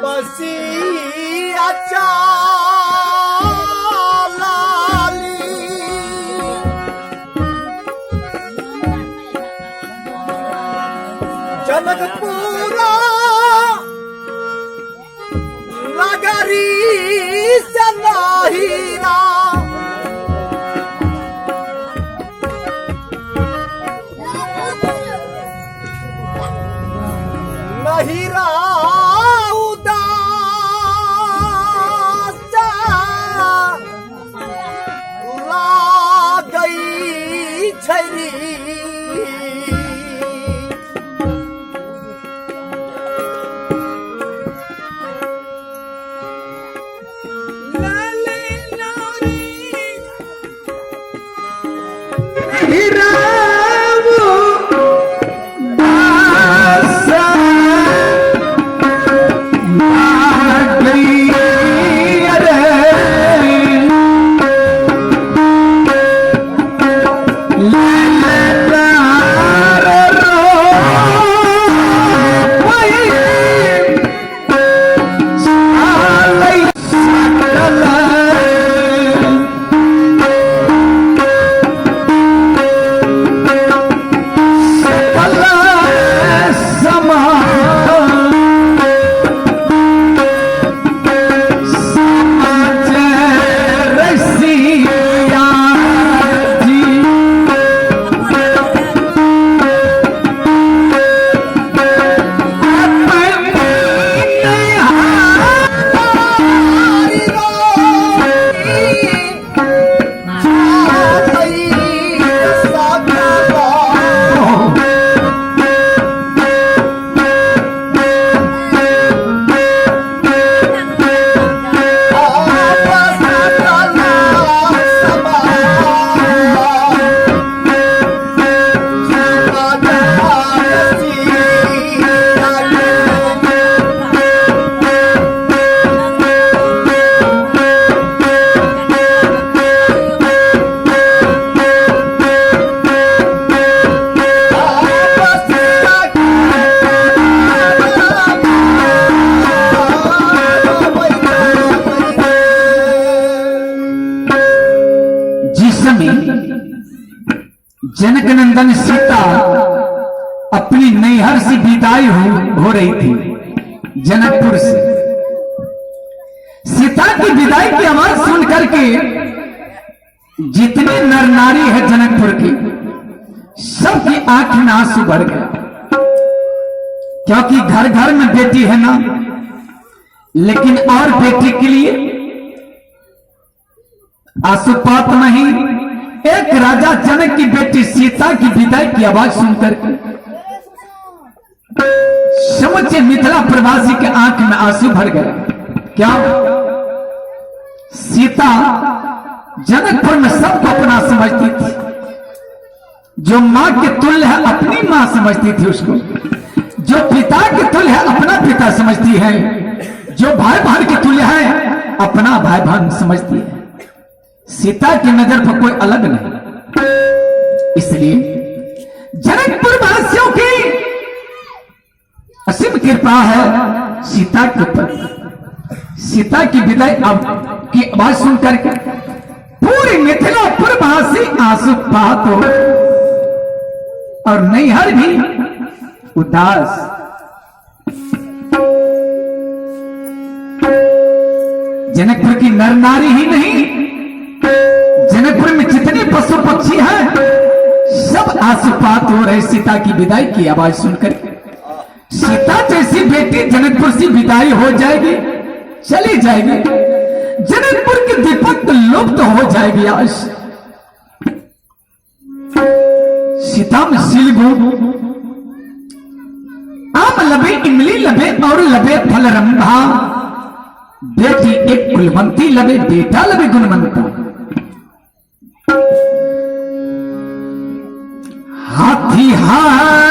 बसी चालाली जनकपुरा नगरी से नाहीरा नहीरा उदास ला गई छरी जनकनंदन सीता अपनी नैहर से विदाई हो रही थी जनकपुर से। सीता की विदाई की आवाज सुन करके जितने नर नारी है जनकपुर की सबकी आंख में आंसू भर गए, क्योंकि घर घर में बेटी है ना, लेकिन और बेटी के लिए आंसूपात नहीं। एक राजा जनक की बेटी सीता की विदाई की आवाज सुनकर समूचे मिथिला प्रवासी के आंख में आंसू भर गए। क्या सीता जनकपुर में सबको अपना समझती थी, जो मां के तुल्य है अपनी मां समझती थी उसको, जो पिता के तुल्य है अपना पिता समझती है, जो भाई बहन के तुल्य है अपना भाई बहन समझती है। सीता की नजर पर कोई अलग नहीं। इसलिए जनकपुर वासियों की असीम कृपा है सीता के ऊपर। सीता की विदाई की आवाज सुनकर पूरी मिथिलापुर वासी आंसूपात हो और नैहर भी उदास। जनकपुर की नर नारी ही नहीं, जनकपुर में जितने पशु पक्षी हैं सब आंसूपात हो रहे सीता की विदाई की आवाज सुनकर। सीता जैसी बेटी जनकपुर से विदाई हो जाएगी, चली जाएगी, जनकपुर की दीपक लुप्त हो जाएगी। आज सीता में सिलगु आम लबे इमली लबे और लबे फल रंभा, बेटी एक कुलवंती लबे बेटा लबे गुणवंता। हाथी हाथ